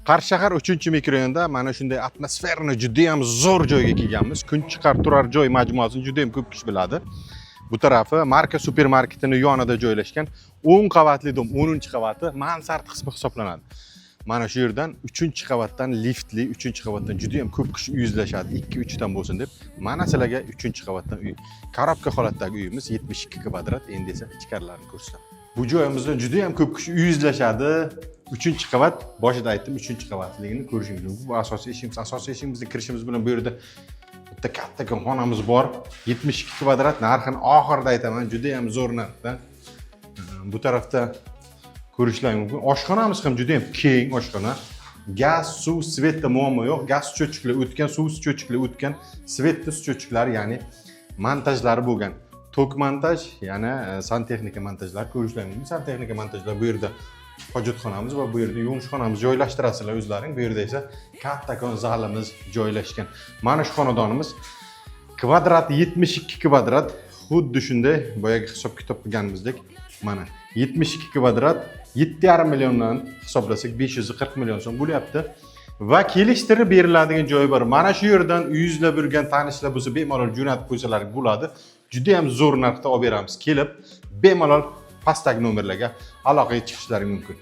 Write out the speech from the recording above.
Qarshi shahar 3-mikrorayonda mana shunday atmosferni juda ham zo'r joyga kelganmiz. Kun chiqar turar joy majmuasini juda ham ko'p kishi biladi. Bu tarafi Marka supermarketining yonida joylashgan 10 qavatli dom, 10-qavati mansard qismi hisoblanadi. Mana shu yerdan 3-qavatdan liftli, 3-qavatdan juda ham ko'p kishi uyizlashadi, 2-3 dan bo'lsin deb. Mana sizlarga 3-qavatdan uy. Korobka holatdagi uyimiz 72 kvadrat, endi esa ichkarilarini ko'rsataman. Bu joyimizdan juda ham ko'p kishi uyizlashadi. 3-qavat, boshida aytdim 3-qavatligini ko'rishingiz mumkin. Bu asosiy ishimiz. Asosiy ishimizga kirishimiz bilan bu yerda bitta katta xonamiz bor. 72 kvadrat, narxini oxirida aytaman, juda ham zo'r narxda. Bu tarafda ko'rishlaring mumkin. Oshxonamiz ham juda ham keng oshxona. Gaz, suv, svetda muammo yo'q. Gaz cho'chiklar o'tgan, suv cho'chiklar o'tgan, svetda cho'chiklar, ya'ni montajlari bo'lgan. Tok montaj, ya'ni santexnika montajlari ko'rishlaring mumkin. Santexnika montajlar bu yerda hojatxonamiz va bu yerda yuvishxonamiz joylashtirasizlar o'zlaring. Bu yerda esa kattakon zalimiz joylashgan. Mana shu xonadonimiz kvadrat 72 kvadrat, xuddi shunday boyaga hisob-kitob qilganimizdek. Mana 72 kvadrat 7,5 milliondan hisoblasak 540 million so'm bo'lyapti. Va kelishtirib beriladigan joyi bor. Mana shu yerdan uyizlab yurgan tanishlar bo'lsa bemalol jo'natib qo'ysalaring bo'ladi. Juda ham zo'r narxda olib beramiz. Kelib bemalol pastdagi nomerlarga aloqaga chiqishlaring mumkin.